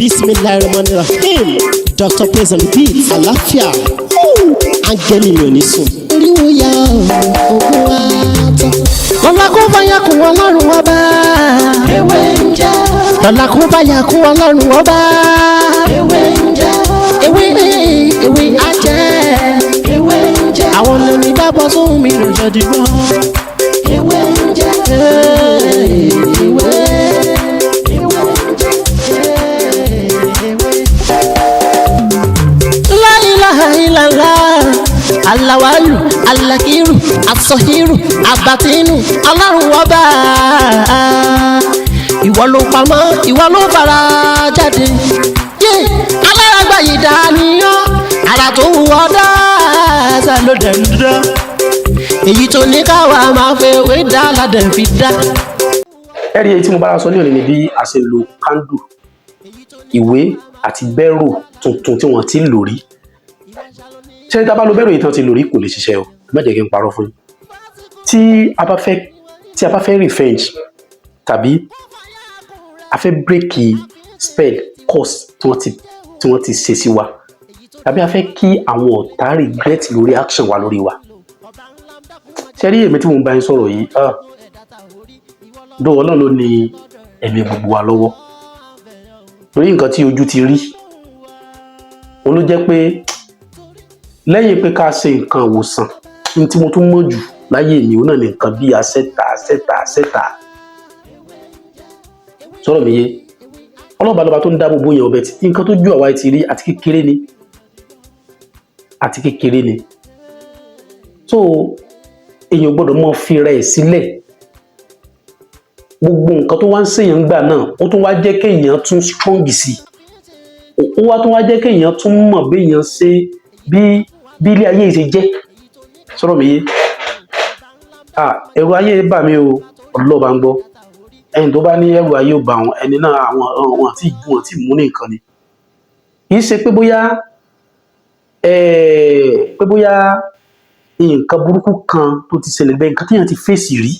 Bismillahirrahmanirrahim. Dr. Praise on the beat. Àlàáfíà. Áńgẹ́lì mi ò ní sùn. Oríwo ya ògùn wa tán. Lọ́la kó bá yà kún Ọlọ́run ọba. Ewé ń jẹ́. Lọ́la kó bá yà kún Ọlọ́run ọba. Ewé ń jẹ́. Ewé á jẹ́. Ewé ń jẹ́. Àwọn ọ̀nà ìdábọ̀ sóhun mi ló jọ dìbò. Ewé ń jẹ́. Ewé. Alawalu, alakiru, asohiru, abatinu, Ọlọ́run ọba. Ìwọ ló pamọ́, ìwọ ló fara jáde. Aláràgbà yìí dàníyàn, ara tó wù ọ́ dáadáa ló dẹ̀ ń dá. Èyí tó ní káwa máa fẹ́ wé dá ládẹ̀ fi dá. Ẹ̀rí èyí tí mo bára sọ ní òní ni bí a ṣe lo kándù, ìwé àti bẹ́rò tuntun tí wọ́n ti lò rí. Ṣé tá bá lo bẹ́rò yìí tán ti lò rí kò lè ṣiṣẹ́ o, má jẹ́ kí n parọ́ fún yín. Tí a bá fẹ́ revenge tàbí a fẹ́ break spell curse tí wọ́n ti ṣe sí wa, tàbí a fẹ́ kí àwọn ọ̀tá regret lórí action wa lórí wa. Ṣé rí èmi tí mo ń bá yín sọ̀rọ̀ yìí, dó Ọlọ́run ló ní ẹ̀mí gbogbo wa lọ́wọ́. Lórí nǹkan tí ojú ti rí, òun ló jẹ́ pé lẹ́yìn pé ká ṣe nǹkan ìwòsàn, ní tí mo tún mọ̀ jù láyé mi òun náà ní nǹkan bí àṣẹ́ta. Sọ̀rọ̀ mi yé. Ọlọ́ba lọ́ba tó ń dá gbogbo yẹn ọbẹ̀ tí nǹkan tó ju àwa ti rí àti kékeré ni. So èèyàn gbọ́dọ̀ mọ̀ fi rẹ̀ sílẹ̀. Gbogbo nǹkan tó wá ń ṣèyàn gbà náà ó tún wá jẹ́ kéèyàn tún strong sí. Ó wá tún wá jẹ́ kéèyàn tún mọ̀ béèyàn ṣe bí ilé ayé ṣe jẹ́. Sọ̀rọ̀ mi yé. Ẹ̀rù ayé bà mí o, Ọlọ́ba ń gbọ́. Ẹni tó bá ní ẹ̀rù ayé ò bà wọn, ẹni náà àwọn àti mú ní nǹkan ni. Kì í ṣe pé bóyá nǹkan burúkú kan tó ti ṣẹlẹ̀ bẹ́ẹ̀, nǹkan téèyàn ti fèsì rí.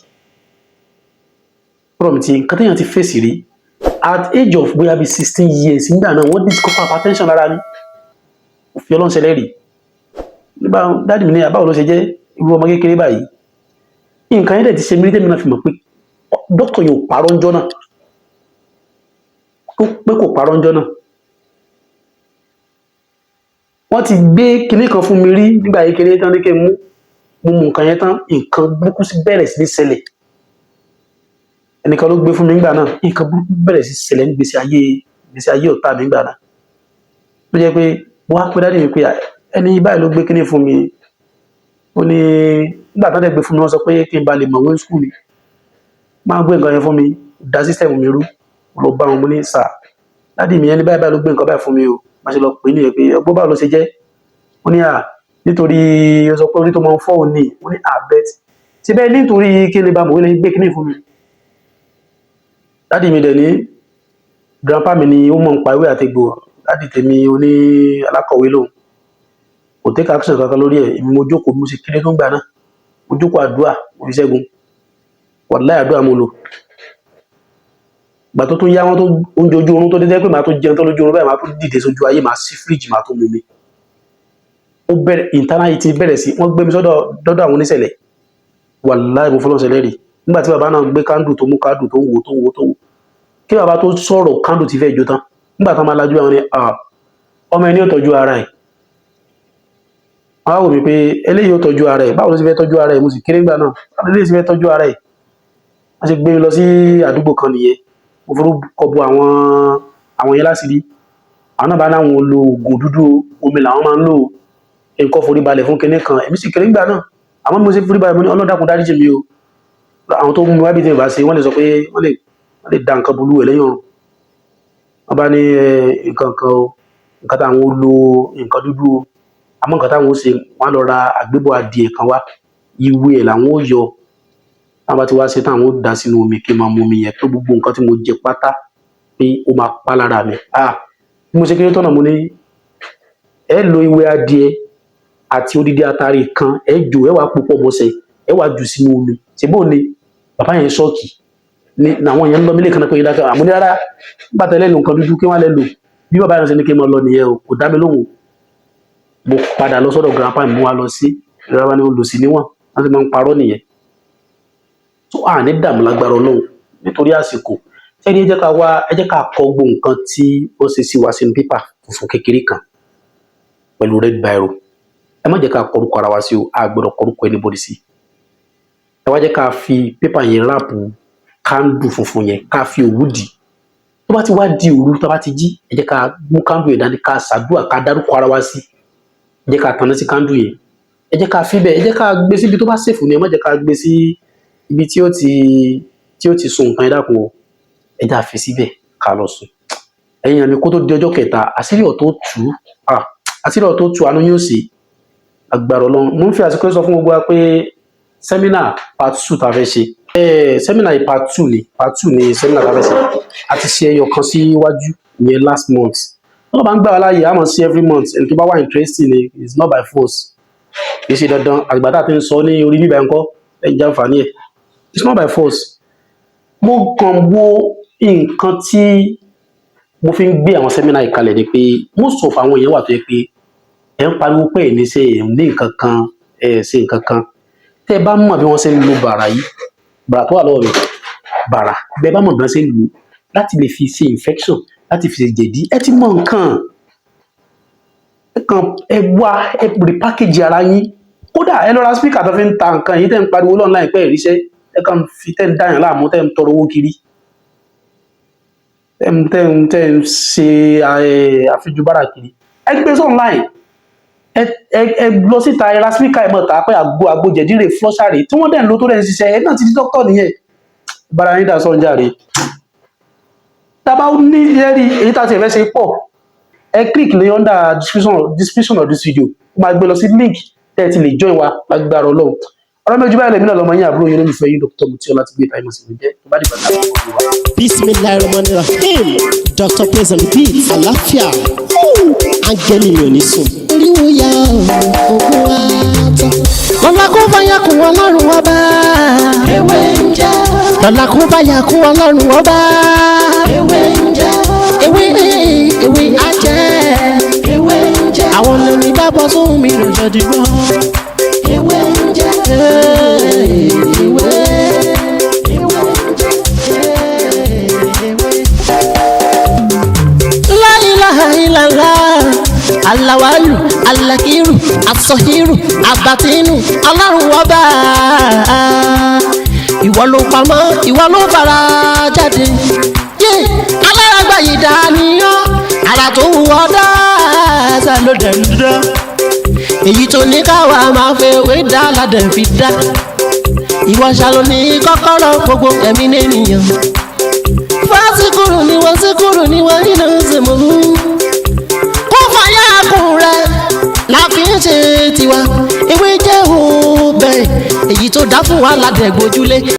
Sọ̀rọ̀ mi ti nǹkan téèyàn ti fèsì rí. At age of bóyá bí 16 years nígbà náà wọ́n discover hypertension lára ní. Òfin Ọlọ́run ṣẹlẹ̀ rí. Nígbà dáàdì mi ní àbáwọ̀ ló ṣe jẹ́ irú ọmọ kékeré báyìí. Nǹkan yẹn dẹ̀ ti ṣe mí rí tẹ́mi náà fi mọ̀ pé dókítà yóò parọ́ ńjọ́ náà. Pé kò parọ́ ńjọ́ náà. Wọ́n ti gbé kinní kan fún mi rí nígbà kékeré tán ní kí n mú nǹkan yẹn tán, nǹkan burúkú sí bẹ̀rẹ̀ sí ní ṣẹlẹ̀. Ẹnìkan ló gbé fún mi nígbà náà, nǹkan burúkú bẹ̀rẹ̀ sí ṣẹlẹ̀ ní gbèsè ayé ọ̀tá mi nígbà náà. Ló jẹ́ pé wọ́n á pé dáàdì mi pé ẹni báyìí ló gbé kinní fún mi. Ó ní nígbà tán dẹ̀ gbé fún mi wọ́n sọ pé kí n ba lè mọ̀wé school ni. Máa gbé nǹkan yẹn fún mi, dá system mi rú, lọ bá wọn mú ní sà. Dáàdì mi ẹni báyìí ló gbé nǹkan báyìí fún mi o. Má ṣe lọ pè é nìyẹn pé ọgbọ́n báwo ló ṣe jẹ́. Ó ní nítorí ó sọ pé orí tó máa ń fọ́ òun ni. Ó ní bet. Ṣé bẹ́ẹ̀ nítorí kí n lè ba mọ̀wé lè gbé kinní fún mi. Dáàdì mi dẹ̀ ní grandpa mi ni ó mọ̀ ń pa ewé àtegbò. Dáàdì tèmi oní alákọ̀wé lòun. Kò take action kankan lórí ẹ̀. Èmi mo jókòó mo ṣe kéré tó ń gbà náà. Mo jókòó àdúrà oríṣẹ́gun. Wàláhì àdúrà mo lò. Ìgbà tó tún yá wọn tó oúnjẹ ojú oorun tó dé pé màá tó jẹun tó lójú oorun báyìí màá tó dìde sójú ayé màá sí fíríjì màá tó mú mi. Ó bẹ̀rẹ̀ internal ti bẹ̀rẹ̀ sí wọ́n gbé mi dọ́dọ̀ àwọn oníṣẹ̀lẹ̀. Wàláhì mo fọlọ́ ṣẹlẹ̀ rí. Nígbà tí bàbá náà gbé kándù tó mú kándù tó ń wò. Kí bàbá tó sọ̀rọ̀ kándù ti fẹ́ jó tán. Nígbà tán máa lajú àwọn ni ọmọ ẹni yóò tọ́jú ara ẹ̀. Wọ́n á wò mí pé eléyìí yóò tọ́jú ara ẹ̀. Báwo ló ti fẹ́ tọ́jú ara ẹ̀? Mo sì kéré ńgbà náà. Báwo ló ti fẹ́ tọ́jú ara ẹ̀? Wọ́n ṣe gbé mi lọ sí àdúgbò kan nìyẹn. Mo forúkọ bo àwọn yẹn láṣìírí. Àwọn náà bá láwọn lo oògùn dúdú omi làwọn máa ń lò. Nǹkan forí balẹ̀ fún kinní kan. Èmi sì kéré ńgbà náà. Àmọ́ mo ṣe forí balẹ̀ mo ní Ọlọ́run dákun dáríjì mi o. Àwọn tó mú mi wá bí tí mo bá ṣe wọ́n lè sọ pé wọ́n lè da nǹkan bolú ẹ̀ lẹ́yìn ọ̀run. Wọ́n bá ní nǹkan kan o, nǹkan táwọn lo nǹkan dúdú o. Àmọ́ nǹkan táwọn ṣe wọ́n lọ ra àgbébọ̀ adìẹ kan wá. Ìwé ẹ̀ làwọn ó yọ. Táwọn bá ti wá ṣe táwọn ó dà sínú omi kí n máa mu omi yẹn tó gbogbo nǹkan tí mo jẹ pátá pé ó máa pa lára mi. Bí mo ṣe kéré tọ́nà mo ní ẹ lo ìwé adìẹ àti odidi atare kan ẹ jò ẹ wá púpọ̀ mọ́sẹ̀ ẹ wá jù sínú omi. Ṣé bó ni bàbá yẹn ṣọ́ọ̀kì ni àwọn yẹn ń lọ mílẹ̀ kan pé dákẹ́ àmúni rárá nígbà tẹ́lẹ̀ lò nǹkan dúdú kí wọ́n lè lò bí bàbá yẹn ṣe ní kí n mọ lọ nìyẹn o kò dá mi lóhùn mo padà lọ sọ́dọ̀ grandpa mi wá lọ sí ìrora ni olùsí níwọ̀n wọ́n ti máa ń parọ́ nìyẹn tó à ní dààmú lágbára Ọlọ́run nítorí àsìkò ẹni ẹ jẹ́ ká kọ gbogbo nǹkan tí ó ṣe sí wa sínú pépà funfun kékeré kan pẹ̀lú red biro ẹ má jẹ́ ká kọrúkọ ara wa sí o a gbọ́dọ̀ kọrúkọ anybody sí ẹ wá jẹ́ ká fi pépà yẹn ráàpù kándù funfun yẹn ká fi òwú dì tó bá ti wá di òru tó bá ti jí ẹ jẹ́ ká mú kándù yẹn dání ká ṣàdúrà ká dárúkọ ara wa sí ẹ jẹ́ ká tanná sí kándù yẹn ẹ jẹ́ ká fi bẹ́ẹ̀ ẹ jẹ́ ká gbé síbi tó bá ṣèfù ni ẹ má jẹ́ ká gbé sí ibi tí ó ti sun nǹkan ẹ dákun o ẹ jẹ́ àfi síbẹ̀ ká lọ sùn ẹ̀yin àmì kó tó di ọjọ́ kẹta àṣírí ọ̀tọ̀ tú àánú yóò ṣe agbára Ọlọ́run mo ń fi àsìkò sọ fún gbogbo wa pé seminar part 2 tá fẹ́ ṣe seminar part 2 ni seminar tá fẹ́ ṣe a ti ṣe ẹyọ kan síwájú ìyẹn last month wọ́n bá ń gbà wá láàyè àmọ́ sí every month ẹni tó bá wà interesting ni it's not by force kì í ṣe dandan àgbàdo àti ń sọ ní orí bíbá ẹ̀ńkọ́ ẹ̀ ń jàǹfààní ẹ̀ it's not by force mo kàn wo nǹkan tí mo fi ń gbé àwọn seminar ìkalẹ̀ ni pé most of àwọn èèyàn wà tó yẹ pé ẹ̀ ń pariwo pé ẹ̀ ní ṣe ẹ̀ ní nǹkan kan ẹ̀ ṣe nǹkan kan tẹ́ ẹ bá mọ̀ bí wọ́n ṣe ń lo bàrà yìí bàrà tó wà lọ́wọ́ mi bàrà bẹ́ẹ̀ bá mọ̀ bí wọ́n ṣe ń lò láti lè fi ṣe infection láti fi ṣe jẹ̀dí ẹ ti mọ nǹkan ẹ wá ẹ repackage ara yín kódà ẹ lọ ra speaker tó fi ń ta nǹkan yìí tẹ́ ń pariwo lọ́nà láìpẹ́ ìríṣẹ́ ẹ kàn fi tẹ́ ń dáyàn láàmú tẹ́ ń tọrọ owó kiri tẹ́ ń ṣe àfijù bára kiri ẹ gbé sí online ẹ lọ síta ẹ ra speaker ẹ mọ̀ tà pé àgbo jẹ̀díre flushare tí wọ́n dẹ̀ ń lo tó dẹ̀ ń ṣiṣẹ́ ẹ náà ti di dókítà nìyẹn bára yín dà sọ̀rọ̀ járe tábà ní ẹ̀rí èyí tá a ti fẹ́ ṣe pọ̀ ẹ click lè under description of this video ó máa gbé lọ sí link tẹ́ ẹ ti lè join wa lágbára Ọlọ́run ọ̀rọ̀ méjì báyìí lèmi náà lọ́mọ yín àbúrò yín olólùfẹ́ yín Dr. MUTIU Ọlátìbóyè táìmọ̀ sí mi jẹ́ tó bá dìgbà náà wọ́n wá. Bismillahirrahmanirrahim Dr. Praise and Repeat àlàáfíà áńgẹ́lì mi ò ní sùn. oríwo ya ògùn wa tán. lọ́la kó bá yà kún Ọlọ́run wá bá. ewé ń jẹ́. lọ́la kó bá yà kún Ọlọ́run wá bá. ewé ń jẹ́. ewé ajẹ́. ewé ń jẹ́. àwọn lórí bá bọ́ sóhun mi lọ́jọ́ dìbò. ewé ń jẹ́. ewé. La ilaha illallah alawalu alakiru asọhiru abatinu Ọlọ́run ọba ìwọ ló pamọ́ ìwọ ló fara jáde yé aláràgbà yìí dàníyàn ara tó wù ọ́ dáadáa ló dẹ̀ ń dán èyí tó ní káwa máa fẹ́ wé dá ládẹ̀ fi dá ìwọ ṣàlò ní kọ́kọ́rọ́ gbogbo ẹ̀mí nìyẹn fásikúrú ni wọ́n síkúrú ni wọ́n nínú ìsìnkú kó fàyà kùn rẹ̀ láfi ń ṣe tiwa ewé jẹ́ òun bẹ́ẹ̀ èyí tó dá fún wa ládẹ̀ gbójúlé.